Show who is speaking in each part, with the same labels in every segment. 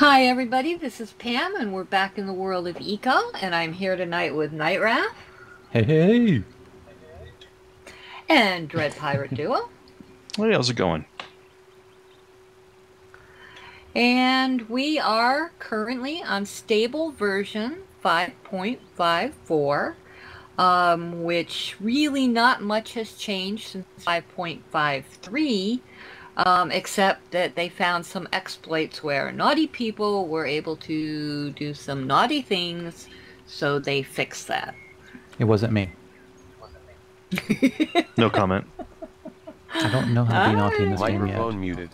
Speaker 1: Hi everybody, this is Pam and we're back in the world of Eco and I'm here tonight with Nightwrath
Speaker 2: Hey, hey!
Speaker 1: and DreadPirateDuo.
Speaker 3: Hey, how's it going?
Speaker 1: And we are currently on stable version 5.54, which really not much has changed since 5.53, except that they found some exploits where naughty people were able to do some naughty things, so they fixed that.
Speaker 2: It wasn't me.
Speaker 3: No comment.
Speaker 2: I don't know how to be naughty in this game yet.
Speaker 4: Microphone muted.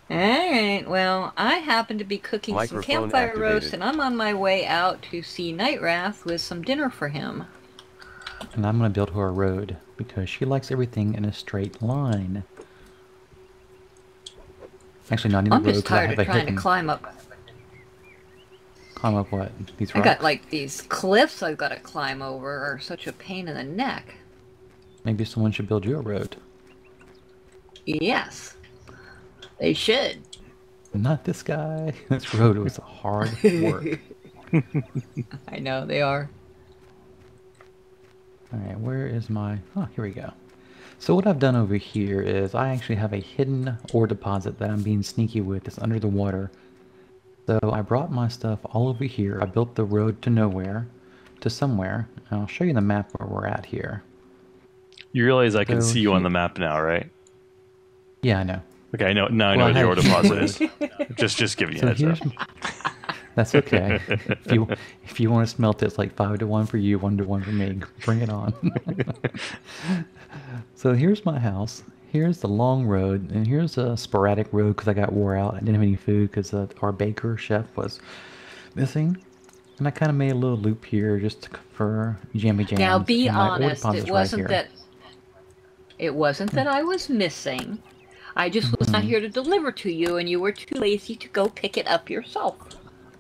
Speaker 1: Alright, well, I happen to be cooking some
Speaker 4: Microphone
Speaker 1: campfire
Speaker 4: activated.
Speaker 1: roast, and I'm on my way out to see Nightwrath with some dinner for him.
Speaker 2: And I'm going to build her a road, because she likes everything in a straight line. Actually, not in a
Speaker 1: I'm
Speaker 2: road,
Speaker 1: just
Speaker 2: because I
Speaker 1: tired
Speaker 2: have
Speaker 1: of
Speaker 2: a
Speaker 1: trying to
Speaker 2: hidden...
Speaker 1: climb up.
Speaker 2: Climb up what? These
Speaker 1: I
Speaker 2: rocks?
Speaker 1: got, like, these cliffs I've got to climb over are such a pain in the neck.
Speaker 2: Maybe someone should build you a road.
Speaker 1: Yes. They should.
Speaker 2: Not this guy. This road was hard work.
Speaker 1: I know, they are.
Speaker 2: Alright, where is my... Oh, here we go. So what I've done over here is I actually have a hidden ore deposit that I'm being sneaky with. It's under the water. So I brought my stuff all over here. I built the road to nowhere, to somewhere. And I'll show you the map where we're at here.
Speaker 3: You realize I can
Speaker 2: So
Speaker 3: see you on the map now, right?
Speaker 2: Yeah, I know.
Speaker 3: Okay, I know. Now I know
Speaker 2: Well,
Speaker 3: what the ore
Speaker 2: I-
Speaker 3: deposit is. Just giving you
Speaker 2: So
Speaker 3: a heads
Speaker 2: here's...
Speaker 3: up.
Speaker 2: That's okay. If you want to smelt it, it's like 5 to 1 for you, 1 to 1 for me. Bring it on. So here's my house. Here's the long road, and here's a sporadic road because I got wore out. I didn't have any food because our baker chef was missing. And I kind of made a little loop here just for jammy jams.
Speaker 1: Now be
Speaker 2: and my ore
Speaker 1: honest,
Speaker 2: deposit's
Speaker 1: it
Speaker 2: right
Speaker 1: wasn't
Speaker 2: here.
Speaker 1: that... It wasn't that I was missing. I just was not here to deliver to you, and you were too lazy to go pick it up yourself.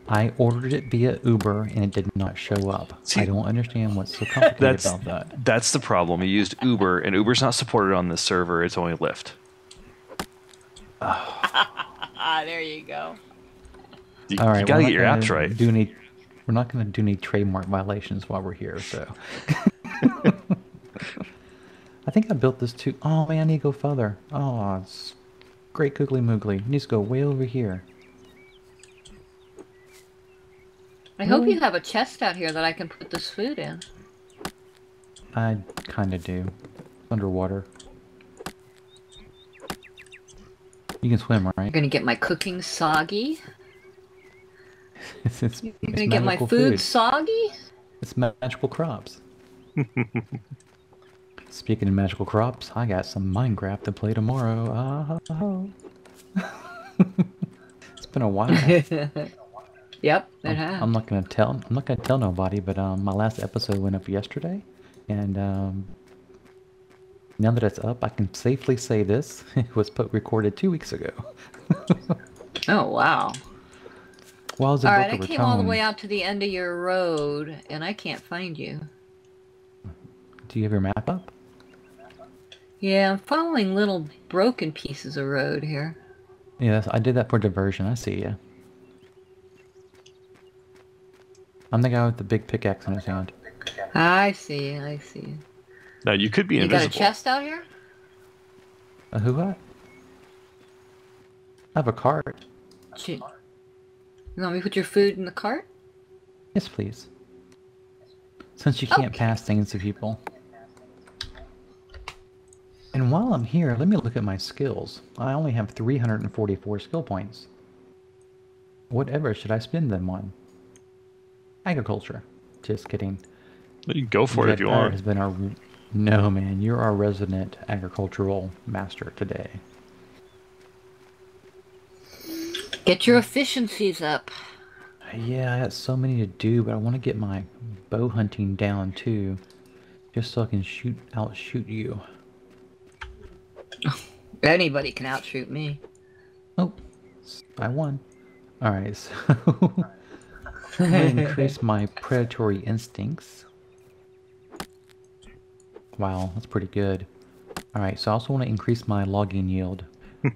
Speaker 2: I ordered it via Uber and it did not show up.
Speaker 3: See,
Speaker 2: I don't understand what's so complicated about that.
Speaker 3: That's the problem. You used Uber, and Uber's not supported on this server. It's only Lyft.
Speaker 1: Ah, there you go.
Speaker 3: You,
Speaker 2: All right,
Speaker 3: you gotta
Speaker 2: we're
Speaker 3: get your
Speaker 2: not
Speaker 3: apps
Speaker 2: gonna
Speaker 3: right.
Speaker 2: we're not going to do any trademark violations while we're here, so. I think I built this too. Oh, man, I need to go further. Oh, it's great googly moogly. It needs to go way over here.
Speaker 1: I hope you have a chest out here that I can put this food in.
Speaker 2: I kind of do. Underwater. You can swim,
Speaker 1: I'm
Speaker 2: right?
Speaker 1: gonna get my cooking soggy.
Speaker 2: It's
Speaker 1: You're gonna get my
Speaker 2: magical
Speaker 1: food soggy?
Speaker 2: It's magical crops. Speaking of magical crops, I got some Minecraft to play tomorrow. It's been a while.
Speaker 1: Yep, it has.
Speaker 2: I'm not gonna tell nobody, but my last episode went up yesterday, and now that it's up, I can safely say this: it was recorded 2 weeks ago.
Speaker 1: Oh, wow.
Speaker 2: Well, as a
Speaker 1: Alright, I
Speaker 2: book of
Speaker 1: came all the
Speaker 2: Raton,
Speaker 1: way out to the end of your road, and I can't find you.
Speaker 2: do you have your map up?
Speaker 1: Yeah, I'm following little broken pieces of road here.
Speaker 2: Yes, I did that for diversion. I see ya. I'm the guy with the big pickaxe in his hand.
Speaker 1: I see, I see.
Speaker 3: Now, you could be
Speaker 1: You got
Speaker 3: invisible.
Speaker 1: a chest out here?
Speaker 2: Who got? I have a cart.
Speaker 1: You want me to put your food in the cart?
Speaker 2: Yes, please. Since you can't
Speaker 1: Okay.
Speaker 2: pass things to people. And while I'm here, let me look at my skills. I only have 344 skill points. Whatever should I spend them on? Agriculture. Just kidding.
Speaker 3: You can go for it if you
Speaker 2: Dread Pirate
Speaker 3: want.
Speaker 2: has been our... No, man, you're our resident agricultural master today.
Speaker 1: Get your efficiencies up.
Speaker 2: Yeah, I got so many to do, but I want to get my bow hunting down too. Just so I can outshoot you.
Speaker 1: Anybody can outshoot me.
Speaker 2: Oh, I won. Alright, so I'm going to increase my predatory instincts. Wow, that's pretty good. Alright, so I also want to increase my logging yield.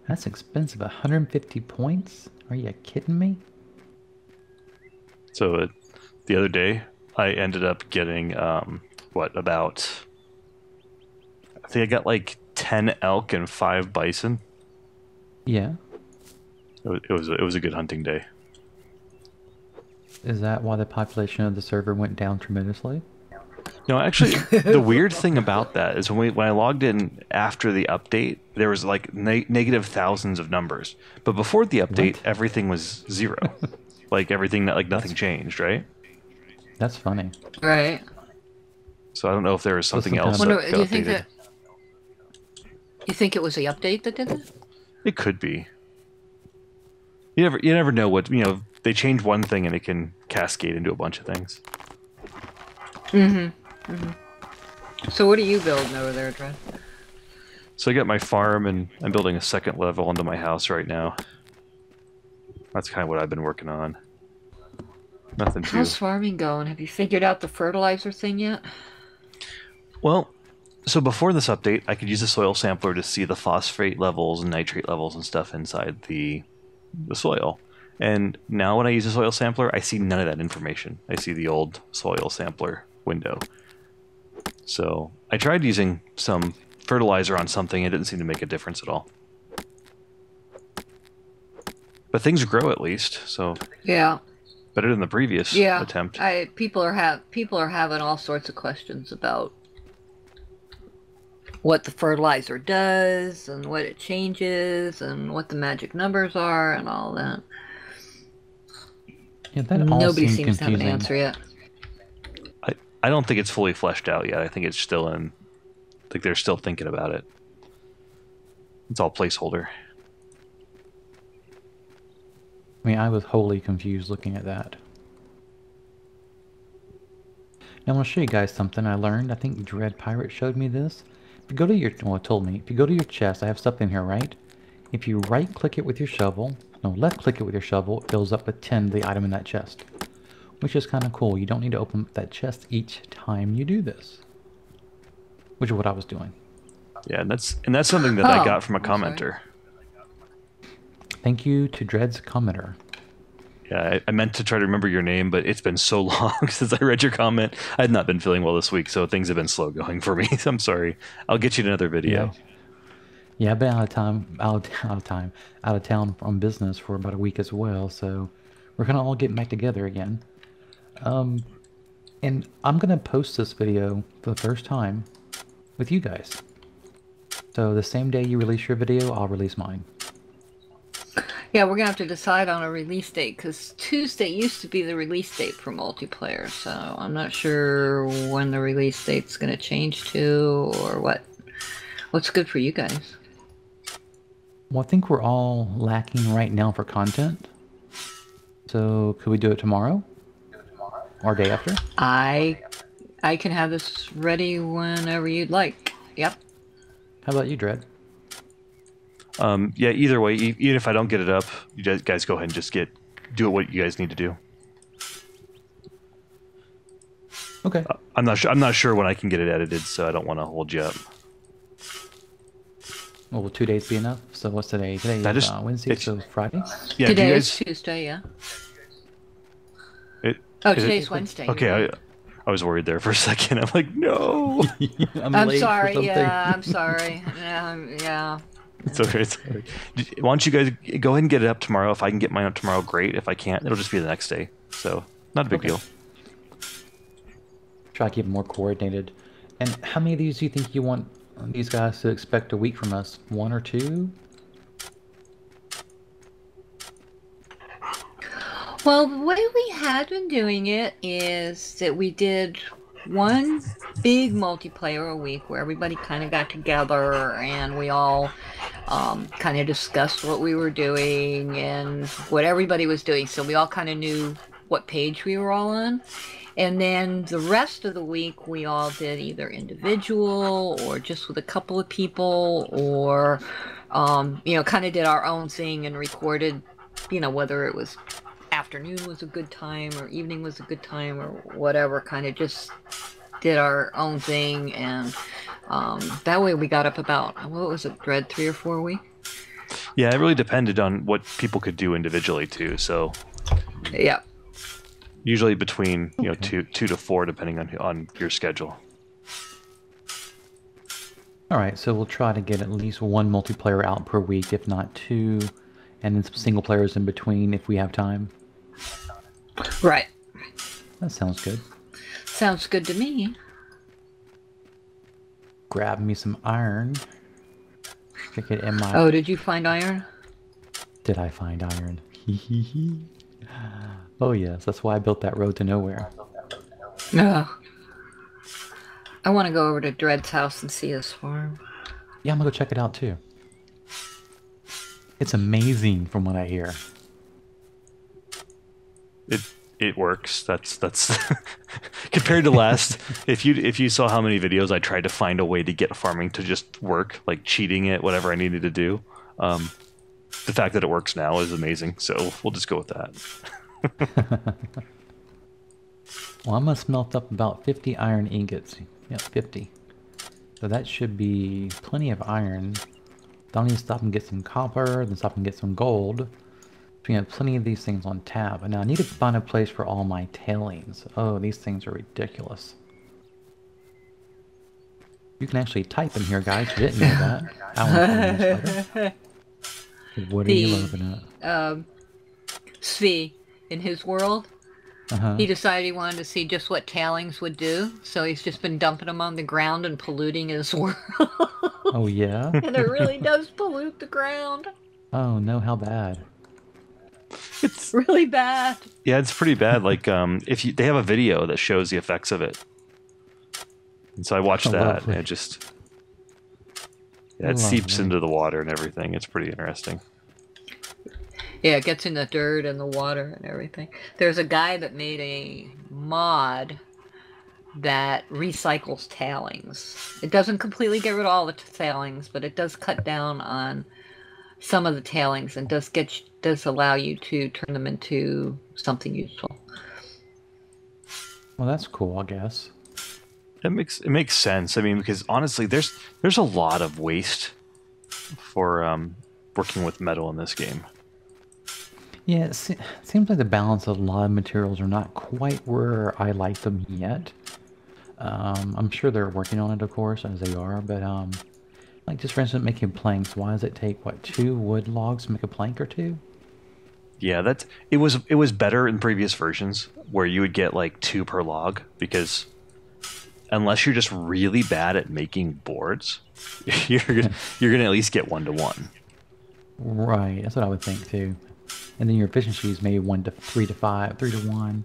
Speaker 2: That's expensive. 150 points? Are you kidding me?
Speaker 3: So the other day, I ended up getting about I think I got like 10 elk and 5 bison.
Speaker 2: Yeah.
Speaker 3: It was a good hunting day.
Speaker 2: Is that why the population of the server went down tremendously?
Speaker 3: No, actually, the weird thing about that is when I logged in after the update, there was like negative thousands of numbers. But before the update,
Speaker 2: What?
Speaker 3: everything was zero. Like everything that like nothing changed, right?
Speaker 2: That's funny.
Speaker 1: Right.
Speaker 3: So I don't know if there was
Speaker 2: So
Speaker 3: something else
Speaker 2: sometimes...
Speaker 3: that
Speaker 1: Do
Speaker 3: got
Speaker 1: you think
Speaker 3: updated.
Speaker 1: you think it was the update that did it?
Speaker 3: It could be. You never know what, they change one thing and it can cascade into a bunch of things.
Speaker 1: So what are you building over there, Dread?
Speaker 3: So I got my farm and I'm building a second level onto my house right now. That's kind of what I've been working on. Nothing too.
Speaker 1: How's farming going? Have you figured out the fertilizer thing yet?
Speaker 3: Well, so before this update, I could use the soil sampler to see the phosphate levels and nitrate levels and stuff inside the soil. And now when I use the soil sampler, I see none of that information. I see the old soil sampler window. So I tried using some fertilizer on something. It didn't seem to make a difference at all. But things grow at least, so
Speaker 1: Yeah.
Speaker 3: better than the previous attempt.
Speaker 1: People are having all sorts of questions about what the fertilizer does and what it changes and what the magic numbers are and all that.
Speaker 2: Yeah, that all
Speaker 1: Nobody
Speaker 2: seemed
Speaker 1: seems to have an
Speaker 2: confusing.
Speaker 1: answer yet.
Speaker 3: I don't think it's fully fleshed out yet. I think it's still in... I think they're still thinking about it. It's all placeholder.
Speaker 2: I mean, I was wholly confused looking at that. Now, I want to show you guys something I learned. I think Dread Pirate showed me this. If you go to your... Well, it told me. If you go to your chest, I have stuff in here, right? If you right-click it with your shovel... No, left-click it with your shovel, it fills up with 10 the item in that chest. Which is kind of cool. You don't need to open up that chest each time you do this. Which is what I was doing.
Speaker 3: Yeah, and that's something that I got from a commenter.
Speaker 2: Thank you to Dread's commenter.
Speaker 3: Yeah, I meant to try to remember your name, but it's been so long since I read your comment. I had not been feeling well this week, so things have been slow going for me. I'm sorry. I'll get you another video.
Speaker 2: Yeah, I've been out of town on business for about a week as well, so we're gonna all get back together again. And I'm gonna post this video for the first time with you guys. So the same day you release your video, I'll release mine.
Speaker 1: Yeah, we're gonna have to decide on a release date because Tuesday used to be the release date for multiplayer, so I'm not sure when the release date's gonna change to or what. What's good for you guys?
Speaker 2: Well, I think we're all lacking right now for content. So could we do it tomorrow? Or day after?
Speaker 1: I can have this ready whenever you'd like. Yep.
Speaker 2: How about you, Dread?
Speaker 3: Yeah, either way, even if I don't get it up, you guys go ahead and just do what you guys need to do.
Speaker 2: Okay.
Speaker 3: I'm not sure when I can get it edited, so I don't want to hold you up.
Speaker 2: Well, will 2 days be enough? So what's today? Today is Wednesday, so Friday?
Speaker 3: Yeah,
Speaker 1: Today is Tuesday, yeah. Today's Wednesday.
Speaker 3: Okay,
Speaker 1: right?
Speaker 3: I was worried there for a second. I'm like, no.
Speaker 1: I'm sorry. Yeah, I'm sorry. Yeah.
Speaker 3: It's okay. Why don't you guys go ahead and get it up tomorrow? If I can get mine up tomorrow, great. If I can't, it'll just be the next day. So, not a big deal.
Speaker 2: Try to keep it more coordinated. And how many of these do you think you want these guys to expect a week from us? 1 or 2?
Speaker 1: Well, the way we had been doing it is that we did one big multiplayer a week where everybody kind of got together and we all kind of discussed what we were doing and what everybody was doing. So we all kind of knew what page we were all on. And then the rest of the week, we all did either individual or just with a couple of people or, kind of did our own thing and recorded, whether it was afternoon was a good time or evening was a good time or whatever, kind of just did our own thing. And that way we got up about, what was it, Dread, 3 or 4 a week?
Speaker 3: Yeah, it really depended on what people could do individually too. So
Speaker 1: Yeah.
Speaker 3: usually between
Speaker 2: Okay.
Speaker 3: two to four, depending on your schedule.
Speaker 2: All right, so we'll try to get at least one multiplayer out per week, if not two, and then some single players in between if we have time.
Speaker 1: Right.
Speaker 2: That sounds good.
Speaker 1: Sounds good to me.
Speaker 2: Grab me some iron. Stick it in my...
Speaker 1: Oh, did you find iron?
Speaker 2: Did I find iron? Oh yes, that's why I built that road to nowhere.
Speaker 1: No. I want to go over to Dread's house and see his farm.
Speaker 2: Yeah, I'm gonna go check it out too. It's amazing from what I hear.
Speaker 3: It works. That's compared to last. If you saw how many videos I tried to find a way to get farming to just work, like cheating it, whatever I needed to do. The fact that it works now is amazing. So we'll just go with that.
Speaker 2: Well, I'm gonna smelt up about 50 iron ingots. Yep, 50. So that should be plenty of iron. Don't need to stop and get some copper, then stop and get some gold. So we have plenty of these things on tab. And now I need to find a place for all my tailings. Oh, these things are ridiculous. You can actually type in here, guys. You didn't know that. I what are you looking at?
Speaker 1: Svi, in his world,
Speaker 2: Uh-huh.
Speaker 1: he decided he wanted to see just what tailings would do, so he's just been dumping them on the ground and polluting his world.
Speaker 2: Oh, yeah?
Speaker 1: And it really does pollute the ground.
Speaker 2: Oh, no, how bad?
Speaker 1: It's really bad.
Speaker 3: Yeah, it's pretty bad. Like they have a video that shows the effects of it, and so I watched that,
Speaker 2: Lovely.
Speaker 3: and it seeps into the water and everything. It's pretty interesting.
Speaker 1: Yeah, it gets in the dirt and the water and everything. There's a guy that made a mod that recycles tailings. It doesn't completely get rid of all the tailings, but it does cut down on some of the tailings and does allow you to turn them into something useful.
Speaker 2: Well, that's cool, I guess.
Speaker 3: It makes sense. I mean, because honestly, there's a lot of waste for working with metal in this game.
Speaker 2: Yeah, it seems like the balance of a lot of materials are not quite where I like them yet. I'm sure they're working on it, of course, as they are, but like just for instance, making planks. Why does it take, what, 2 wood logs to make a plank or 2?
Speaker 3: Yeah, it was better in previous versions where you would get like 2 per log, because unless you're just really bad at making boards, you're gonna at least get 1 to 1.
Speaker 2: Right, that's what I would think too. And then your efficiency is maybe 1 to 3 to 5, 3 to 1.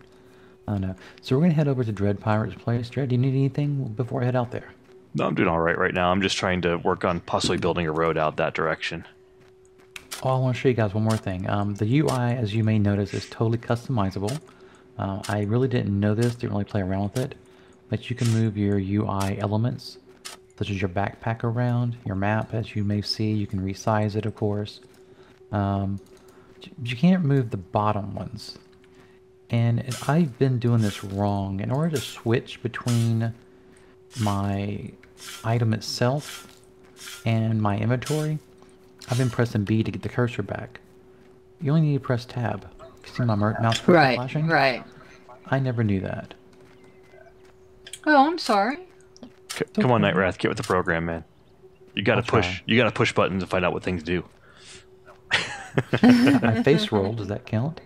Speaker 2: I don't know. So we're gonna head over to Dread Pirate's place. Dread, do you need anything before I head out there?
Speaker 3: No, I'm doing all right now. I'm just trying to work on possibly building a road out that direction.
Speaker 2: Oh, I want to show you guys one more thing. The UI, as you may notice, is totally customizable. I really didn't know this, didn't really play around with it, but you can move your UI elements, such as your backpack around, your map, as you may see. You can resize it, of course. You can't move the bottom ones. And I've been doing this wrong. In order to switch between my item itself and my inventory, I've been pressing B to get the cursor back. You only need to press tab. You see my mouse cursor flashing?
Speaker 1: Right.
Speaker 2: I never knew that.
Speaker 1: Oh, I'm sorry.
Speaker 3: Come on, Nightwrath, get with the program, man. You gotta push. You gotta push buttons to find out what things do.
Speaker 2: I face roll, does that count?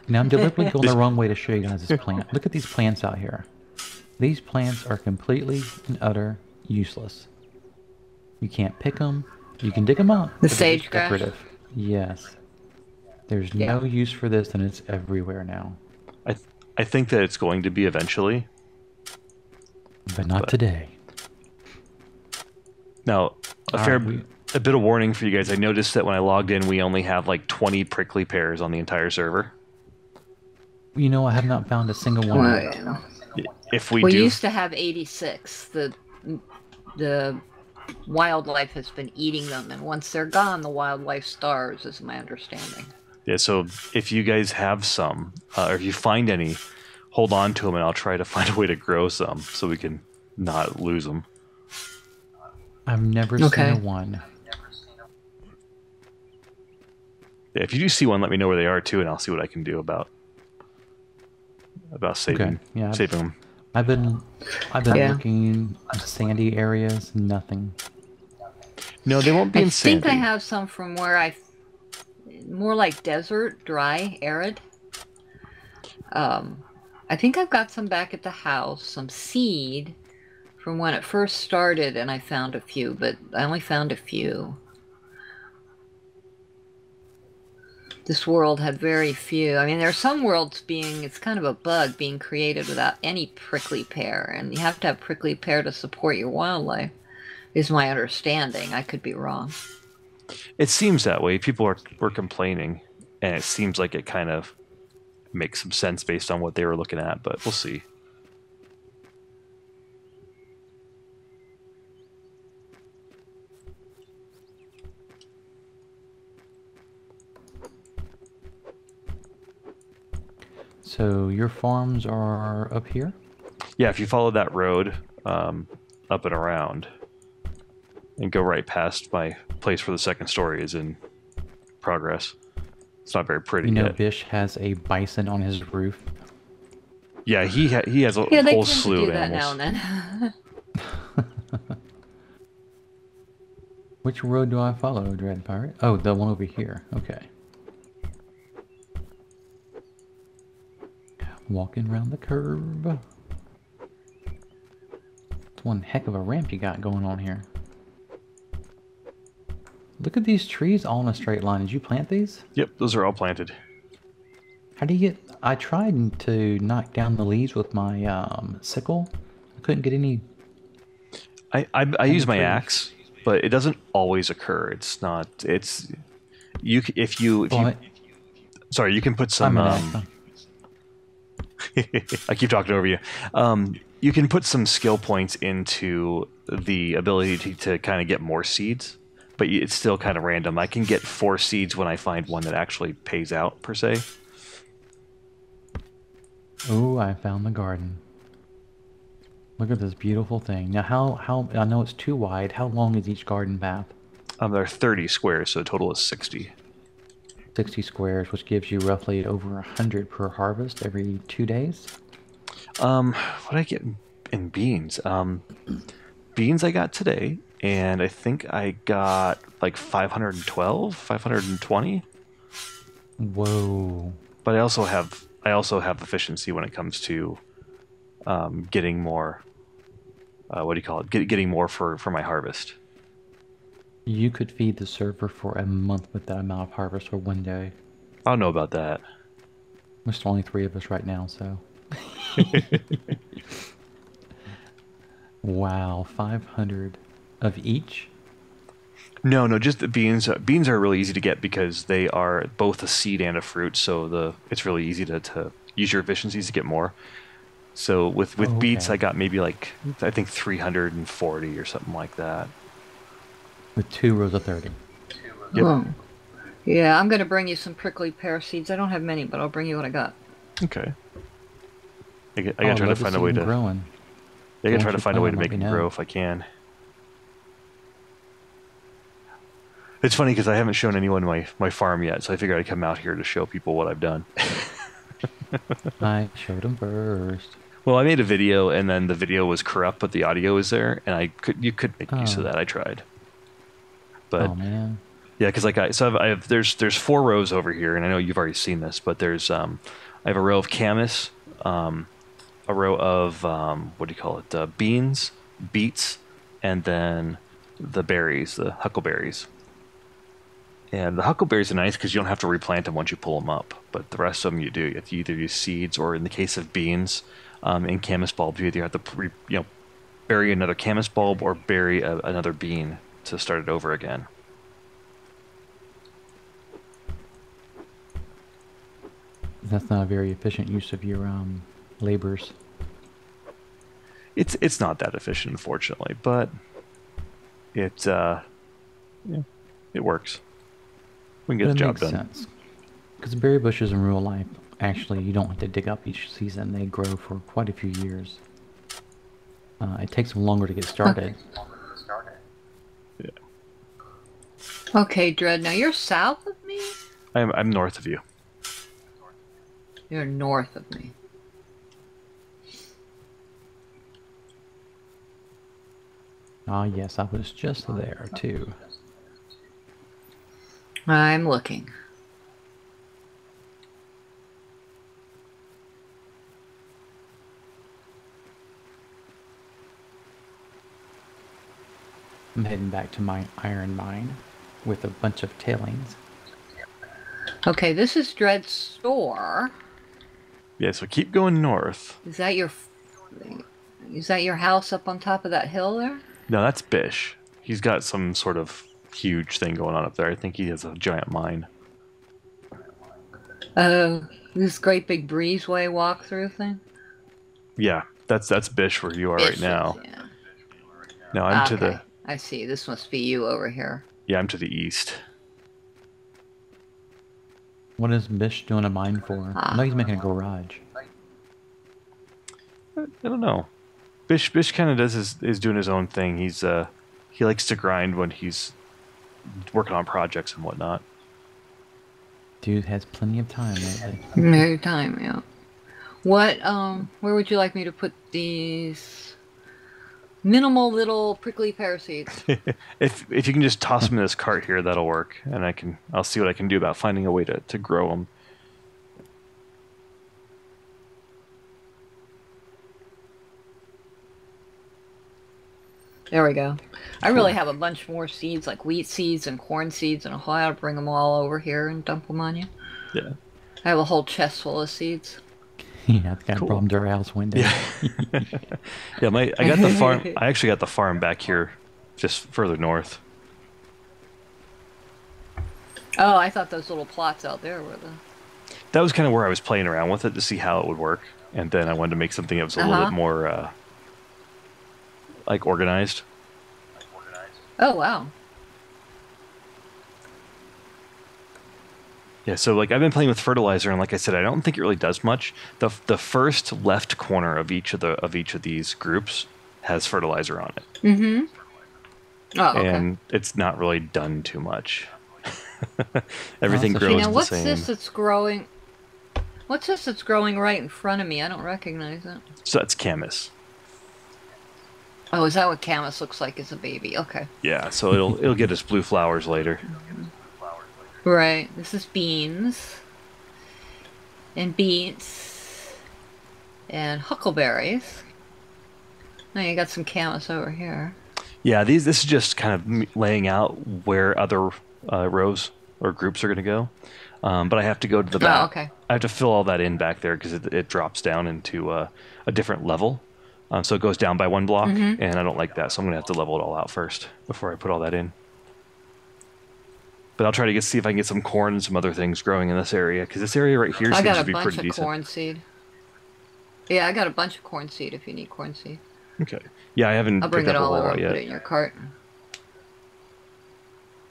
Speaker 2: Now I'm deliberately going the wrong way to show you guys this plant. Look at these plants out here. These plants are completely and utter useless. You can't pick them. You can dig them up.
Speaker 1: The sage grass?
Speaker 2: Yes. There's no use for this, and it's everywhere now.
Speaker 3: I think that it's going to be eventually.
Speaker 2: But not today.
Speaker 3: Now, a bit of warning for you guys. I noticed that when I logged in, we only have like 20 prickly pears on the entire server.
Speaker 2: You know, I have not found a single one yet.
Speaker 3: If we
Speaker 1: We
Speaker 3: do,
Speaker 1: used to have 86. The wildlife has been eating them, and once they're gone, the wildlife starves, is my understanding.
Speaker 3: yeah. So if you guys have some, or if you find any, hold on to them, and I'll try to find a way to grow some so we can not lose them.
Speaker 2: I've never seen one.
Speaker 3: Yeah, if you do see one, let me know where they are too, and I'll see what I can do about saving
Speaker 2: Okay. Yeah.
Speaker 3: saving them.
Speaker 2: I've been
Speaker 1: Yeah.
Speaker 2: looking at sandy areas. Nothing.
Speaker 3: No, they won't be
Speaker 1: I
Speaker 3: in
Speaker 1: think I
Speaker 3: sandy.
Speaker 1: have some from where more like desert, dry, arid. I think I've got some back at the house, some seed from when it first started, and I found a few, but I only found a few. This world had very few. I mean, there are some worlds it's kind of a bug being created without any prickly pear, and you have to have prickly pear to support your wildlife, is my understanding. I could be wrong.
Speaker 3: It seems that way. People were complaining, and it seems like it kind of makes some sense based on what they were looking at, but we'll see.
Speaker 2: So your farms are up here?
Speaker 3: Yeah, if you follow that road up and around and go right past my place where the second story is in progress. It's not very pretty
Speaker 2: You know,
Speaker 3: yet.
Speaker 2: Bish has a bison on his roof.
Speaker 3: Yeah, he has a
Speaker 1: Yeah, they
Speaker 3: whole
Speaker 1: tend to
Speaker 3: slew
Speaker 1: do
Speaker 3: of
Speaker 1: that now
Speaker 3: animals.
Speaker 1: and then.
Speaker 2: Which road do I follow, Dread Pirate? Oh, the one over here. Okay. Walking around the curve. It's one heck of a ramp you got going on here. Look at these trees all in a straight line. Did you plant these?
Speaker 3: Yep, those are all planted.
Speaker 2: How do you get... I tried to knock down the leaves with my sickle. I couldn't get any...
Speaker 3: I use my
Speaker 2: trees.
Speaker 3: axe, but it doesn't always occur. It's not. It's you if you sorry, you can put some. I keep talking over you. You can put some skill points into the ability to kind of get more seeds, but it's still kind of random. I can get 4 seeds when I find one that actually pays out, per se.
Speaker 2: Oh, I found the garden. Look at this beautiful thing. Now, how I know it's too wide. How long is each garden path?
Speaker 3: There are 30 squares, so a total is 60.
Speaker 2: 60 squares, which gives you roughly over 100 per harvest every 2 days.
Speaker 3: What did I get in beans? Beans I got today, and I think I got like 512, 520.
Speaker 2: Whoa.
Speaker 3: But I also have efficiency when it comes to getting more. What do you call it? Getting more for my harvest.
Speaker 2: You could feed the server for a month with that amount of harvest for 1 day.
Speaker 3: I don't know about that.
Speaker 2: There's only 3 of us right now, so. Wow, 500 of each?
Speaker 3: No, just the beans. Beans are really easy to get because they are both a seed and a fruit, so it's really easy to use your efficiencies to get more. So with beets,
Speaker 2: okay.
Speaker 3: I got maybe like, I think 340 or something like that.
Speaker 2: With 2 rows of 30.
Speaker 3: Yep.
Speaker 1: Oh. Yeah, I'm going to bring you some prickly pear seeds. I don't have many, but I'll bring you what I got.
Speaker 3: Okay. I gotta try to find a way to
Speaker 2: growing.
Speaker 3: I gotta try to find a way to make them grow if I can. It's funny because I haven't shown anyone my farm yet, so I figured I'd come out here to show people what I've done.
Speaker 2: I showed them first.
Speaker 3: Well, I made a video, and then the video was corrupt, but the audio was there, and you could make use of that. I tried, but
Speaker 2: oh man,
Speaker 3: yeah, because there's 4 rows over here, and I know you've already seen this, but there's I have a row of camas, a row of what do you call it? Beans, beets, and then the berries, the huckleberries. And the huckleberries are nice because you don't have to replant them once you pull them up. But the rest of them you do. You have to either use seeds or, in the case of beans, in camas bulbs, you either have to bury another camas bulb or bury another bean to start it over again.
Speaker 2: that's not a very efficient use of your labors.
Speaker 3: It's not that efficient, unfortunately, but it works. We can get the job done.
Speaker 2: Makes sense. Because berry bushes in real life, actually, you don't have to dig up each season. They grow for quite a few years. It takes them longer to get started.
Speaker 3: Yeah.
Speaker 1: Okay, Dread, now you're south of me?
Speaker 3: I'm north of you.
Speaker 1: You're north of me.
Speaker 2: Ah, yes, I was just there, too.
Speaker 1: I'm looking.
Speaker 2: I'm heading back to my iron mine with a bunch of tailings.
Speaker 1: Okay, this is Dread's store.
Speaker 3: Yeah, so keep going north.
Speaker 1: Is that your house up on top of that hill there?
Speaker 3: No, that's Bish. He's got some sort of huge thing going on up there. I think he has a giant mine.
Speaker 1: Oh, this great big breezeway walkthrough thing?
Speaker 3: Yeah, that's Bish where you are right now.
Speaker 1: Yeah.
Speaker 3: No, I'm to the...
Speaker 1: Okay, I see. This must be you over here.
Speaker 3: Yeah, I'm to the east.
Speaker 2: What is Bish doing a mine for? I know he's making a garage.
Speaker 3: I don't know. Bish kind of is doing his own thing. He likes to grind when he's working on projects and whatnot.
Speaker 2: Dude has plenty of time lately.
Speaker 1: No time, yeah. What, where would you like me to put these minimal little prickly pear seeds?
Speaker 3: If you can just toss them in this cart here, that'll work, and I'll see what I can do about finding a way to grow them.
Speaker 1: There we go. I really have a bunch more seeds, like wheat seeds and corn seeds, and I ought to bring them all over here and dump them on you.
Speaker 3: Yeah.
Speaker 1: I have a whole chest full of seeds.
Speaker 2: Yeah, I've got a problem to our house window.
Speaker 3: Yeah. Yeah, I got the farm. I actually got the farm back here, just further north.
Speaker 1: Oh, I thought those little plots out there were the...
Speaker 3: That was kind of where I was playing around with it to see how it would work, and then I wanted to make something that was a little bit more like organized.
Speaker 1: Oh, wow.
Speaker 3: Yeah, so like I've been playing with fertilizer, and like I said, I don't think it really does much. The first left corner of each of these groups has fertilizer on it.
Speaker 1: Mm-hmm. Oh, okay.
Speaker 3: And it's not really done too much. Everything grows
Speaker 1: now,
Speaker 3: the
Speaker 1: what's
Speaker 3: same.
Speaker 1: this that's growing? What's this that's growing right in front of me? I don't recognize it.
Speaker 3: So that's camas.
Speaker 1: Oh, is that what camas looks like as a baby? Okay.
Speaker 3: Yeah, so it'll get its blue flowers later.
Speaker 1: Right. This is beans. And beets. And huckleberries. Now you got some camas over here.
Speaker 3: Yeah, this is just kind of laying out where other rows or groups are going to go. But I have to go to the back.
Speaker 1: Oh, okay.
Speaker 3: I have to fill all that in back there because it drops down into a different level. So it goes down by one block, and I don't like that, so I'm going to have to level it all out first before I put all that in. But I'll try to see if I can get some corn and some other things growing in this area, because this area right here seems to be pretty decent. I got a bunch of
Speaker 1: corn seed. Yeah, I got a bunch of corn seed if you need corn seed.
Speaker 3: Okay. Yeah, I haven't
Speaker 1: I'll bring
Speaker 3: picked
Speaker 1: it
Speaker 3: up a
Speaker 1: all
Speaker 3: whole
Speaker 1: over
Speaker 3: lot
Speaker 1: and
Speaker 3: yet.
Speaker 1: put it in your cart.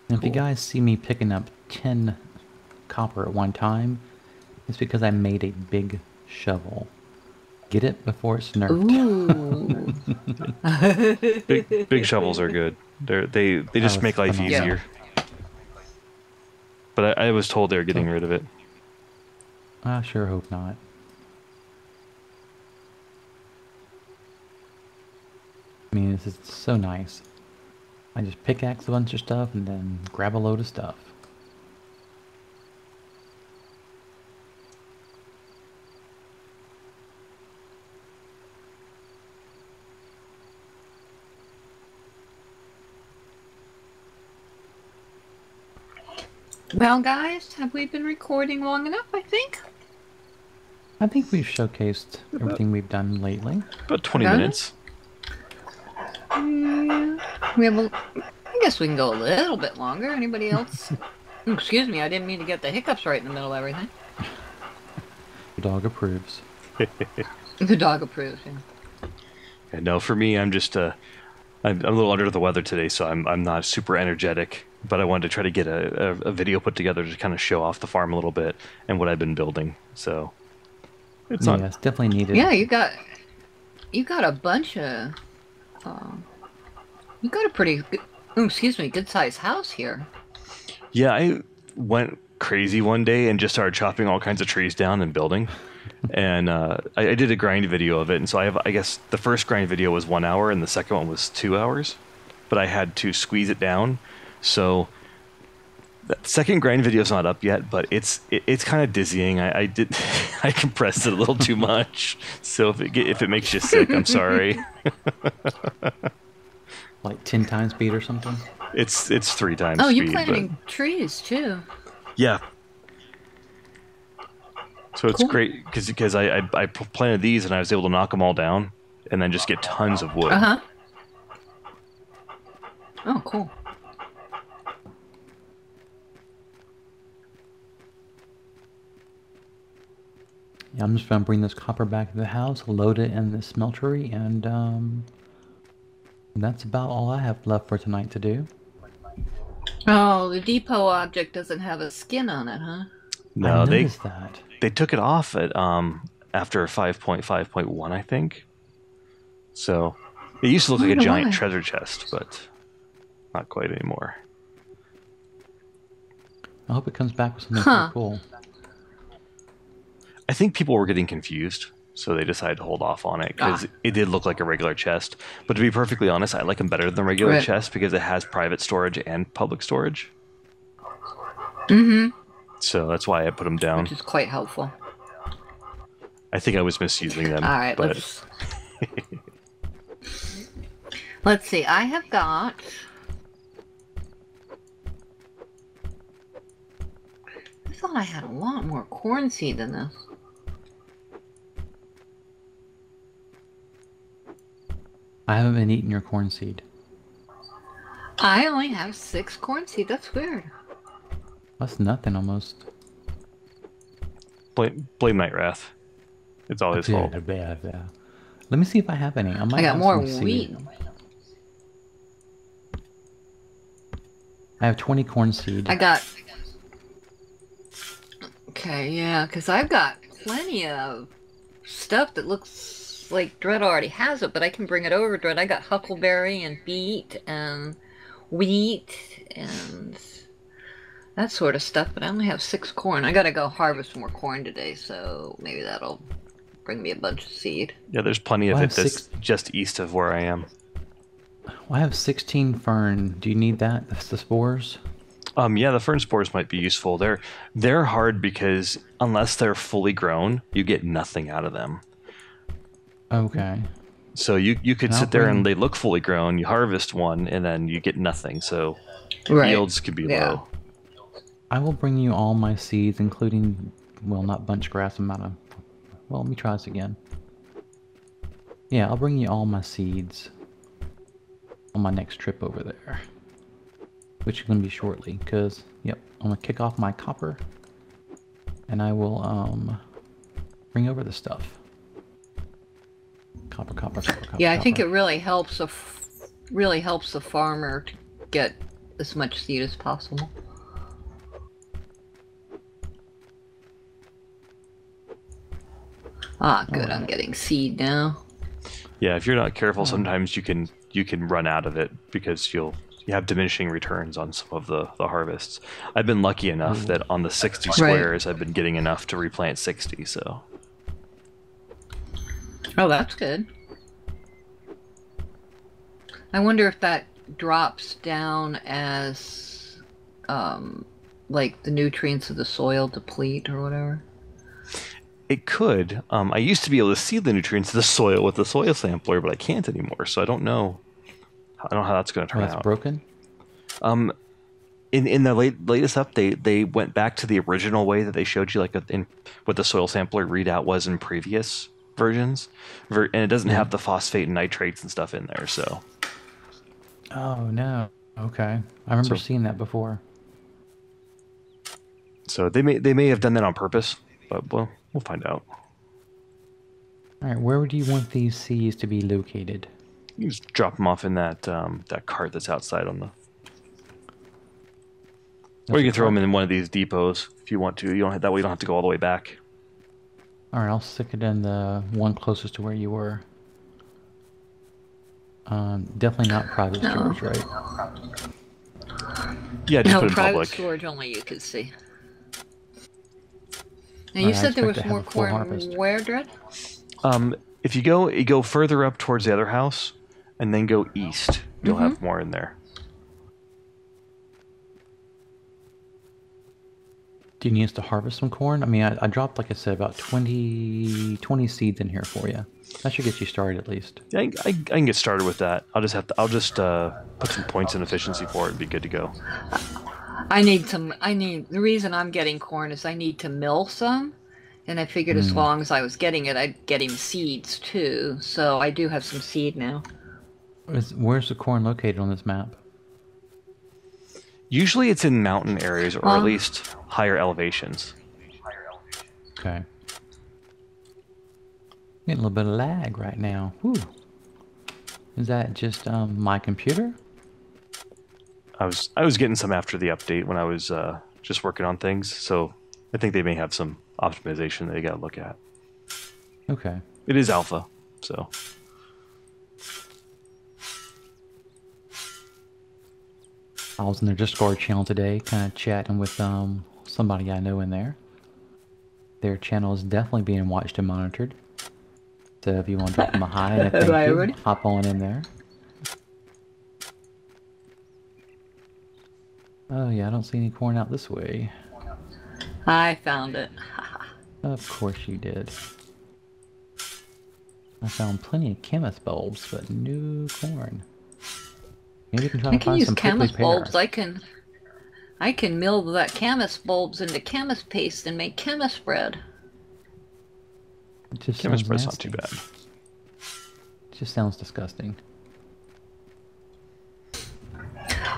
Speaker 2: And if you guys see me picking up 10 copper at one time, it's because I made a big shovel. Get it before it's nerfed.
Speaker 1: Ooh.
Speaker 3: Big shovels are good. They just make life easier. But I was told they're getting rid of it.
Speaker 2: I sure hope not. I mean, this is so nice. I just pickaxe a bunch of stuff and then grab a load of stuff.
Speaker 1: Well, guys, have we been recording long enough, I think?
Speaker 2: I think we've showcased everything we've done lately.
Speaker 3: About 20 minutes.
Speaker 1: We have I guess we can go a little bit longer. Anybody else? Excuse me, I didn't mean to get the hiccups right in the middle of everything.
Speaker 2: The dog approves.
Speaker 1: The dog approves, yeah.
Speaker 3: And no, for me, I'm just I'm a little under the weather today, so I'm not super energetic. But I wanted to try to get a video put together to kind of show off the farm a little bit and what I've been building. So it's
Speaker 2: definitely needed.
Speaker 1: Yeah, you got a bunch of you got a pretty good, good sized house here.
Speaker 3: Yeah, I went crazy one day and just started chopping all kinds of trees down and building. And I did a grind video of it, and so I guess the first grind video was 1 hour and the second one was 2 hours, but I had to squeeze it down. So the second grind video is not up yet, but it's kind of dizzying. I compressed it a little too much, so if it makes you sick, I'm sorry.
Speaker 2: Like 10 times speed or something?
Speaker 3: It's 3 times
Speaker 1: Oh,
Speaker 3: speed.
Speaker 1: you're planting trees too.
Speaker 3: Yeah. So it's
Speaker 1: Cool.
Speaker 3: great because I planted these and I was able to knock them all down and then just get tons of wood.
Speaker 1: Uh-huh. Oh, cool.
Speaker 2: Yeah, I'm just gonna bring this copper back to the house, load it in the smeltery, and that's about all I have left for tonight to do.
Speaker 1: Oh, the depot object doesn't have a skin on it, huh?
Speaker 3: No,
Speaker 2: I noticed that.
Speaker 3: they took it off at after 5.5.1, I think. So it used to look like a
Speaker 1: wonder
Speaker 3: giant
Speaker 1: why.
Speaker 3: treasure chest, but not quite anymore.
Speaker 2: I hope it comes back with something
Speaker 1: Huh.
Speaker 2: pretty cool.
Speaker 3: I think people were getting confused, so they decided to hold off on it because it did look like a regular chest. But to be perfectly honest, I like them better than regular
Speaker 1: Right.
Speaker 3: chest because it has private storage and public storage.
Speaker 1: Mm-hmm.
Speaker 3: So that's why I put them down.
Speaker 1: Which is quite helpful.
Speaker 3: I think I was misusing them.
Speaker 1: All right,
Speaker 3: but
Speaker 1: let's see. I have got. I thought I had a lot more corn seed than this.
Speaker 2: I haven't been eating your corn seed.
Speaker 1: I only have 6 corn seed. That's weird.
Speaker 2: That's nothing almost.
Speaker 3: blame Night Wrath. It's all his fault.
Speaker 2: Yeah. Let me see if I have any.
Speaker 1: I got
Speaker 2: have
Speaker 1: more
Speaker 2: some seed.
Speaker 1: wheat.
Speaker 2: I have 20 corn seed.
Speaker 1: I got. Okay, yeah, because I've got plenty of stuff that looks like Dread already has it, but I can bring it over, Dread. I got huckleberry and beet and wheat and that sort of stuff, but I only have 6 corn. I gotta go harvest more corn today, so maybe that'll bring me a bunch of seed.
Speaker 3: Yeah, there's plenty of
Speaker 2: Well, I
Speaker 3: it
Speaker 2: have
Speaker 3: that's just east of where I am.
Speaker 2: Well, I have 16 fern. Do you need that? That's the spores?
Speaker 3: Yeah, the fern spores might be useful. They're hard because unless they're fully grown, you get nothing out of them.
Speaker 2: Okay.
Speaker 3: So you could
Speaker 2: I'll
Speaker 3: sit there and
Speaker 2: bring-
Speaker 3: they look fully grown, you harvest one, and then you get nothing. So
Speaker 1: Right.
Speaker 3: yields could be
Speaker 1: Yeah.
Speaker 3: low.
Speaker 2: I will bring you all my seeds, including, well, not bunch grass. I'm out of... Well, let me try this again. Yeah, I'll bring you all my seeds on my next trip over there. Which is going to be shortly, because, yep, I'm going to kick off my copper. And I will, bring over the stuff. Copper.
Speaker 1: Yeah, I think it really helps the farmer to get as much seed as possible. Ah, good. I'm getting seed now.
Speaker 3: Yeah, if you're not careful, sometimes you can run out of it because you have diminishing returns on some of the harvests. I've been lucky enough that on the 60 squares, I've been getting enough to replant 60. So.
Speaker 1: Oh, that's good. I wonder if that drops down as, like the nutrients of the soil deplete or whatever.
Speaker 3: It could. I used to be able to see the nutrients of the soil with the soil sampler, but I can't anymore. So I don't know. I don't know how that's going to turn
Speaker 2: that's
Speaker 3: out.
Speaker 2: broken?
Speaker 3: In the latest update, they went back to the original way that they showed you, like what the soil sampler readout was in previous versions, and it doesn't have the phosphate and nitrates and stuff in there. So.
Speaker 2: Oh, no. Okay. I remember seeing that before.
Speaker 3: So they may have done that on purpose, but well, we'll find out.
Speaker 2: All right, where do you want these seeds to be located?
Speaker 3: You just drop them off in that cart that's outside on the. Or you can throw them in one of these depots if you want to. That way you don't have to go all the way back.
Speaker 2: All right, I'll stick it in the one closest to where you were. Definitely not private storage, right?
Speaker 3: Yeah, just
Speaker 1: No,
Speaker 3: put it in
Speaker 1: private
Speaker 3: public.
Speaker 1: storage only you can see. Now you
Speaker 2: I
Speaker 1: said there
Speaker 2: expect
Speaker 1: was
Speaker 2: to
Speaker 1: more
Speaker 2: have a full
Speaker 1: corn.
Speaker 2: harvest.
Speaker 1: Where, Dread?
Speaker 3: If you go further up towards the other house, and then go east, you'll have more in there.
Speaker 2: Do you need us to harvest some corn? I mean, I dropped, like I said, about 20 seeds in here for you. That should get you started at least.
Speaker 3: Yeah, I can get started with that. I'll just put some points in efficiency for it and be good to go.
Speaker 1: The reason I'm getting corn is I need to mill some. And I figured as long as I was getting it, I'd get him seeds too. So I do have some seed now.
Speaker 2: Where's the corn located on this map?
Speaker 3: Usually it's in mountain areas, or at least higher elevations.
Speaker 2: Okay. Getting a little bit of lag right now. Whew. Is that just my computer?
Speaker 3: I was getting some after the update when I was just working on things, so I think they may have some optimization that they got to look at.
Speaker 2: Okay.
Speaker 3: It is alpha, so.
Speaker 2: I was in their Discord channel today, kind of chatting with somebody I know in there. Their channel is definitely being watched and monitored. So if you want to drop them a hi and a thank you, hop on in there. Oh yeah, I don't see any corn out this way.
Speaker 1: I found it.
Speaker 2: Of course you did. I found plenty of chemist bulbs, but no corn. Maybe we can try to find some prickly pear.
Speaker 1: Bulbs. I can mill that chemist bulbs into chemist paste and make chemist bread.
Speaker 2: It just
Speaker 3: chemist
Speaker 2: sounds
Speaker 3: bread's
Speaker 2: nasty.
Speaker 3: not too bad.
Speaker 2: It just sounds disgusting.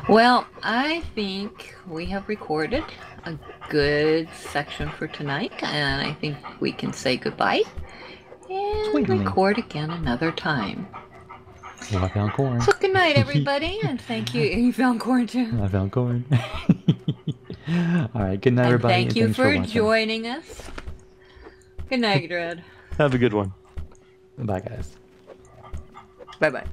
Speaker 1: Well, I think we have recorded a good section for tonight, and I think we can say goodbye and record again another time.
Speaker 2: Well, I found corn.
Speaker 1: So good night, everybody, and thank you. You found corn too.
Speaker 2: I found corn. All right, good night, everybody.
Speaker 1: Thank you for
Speaker 2: watching.
Speaker 1: joining us. Good night, Dread.
Speaker 3: Have a good one.
Speaker 2: Bye, guys.
Speaker 1: Bye-bye.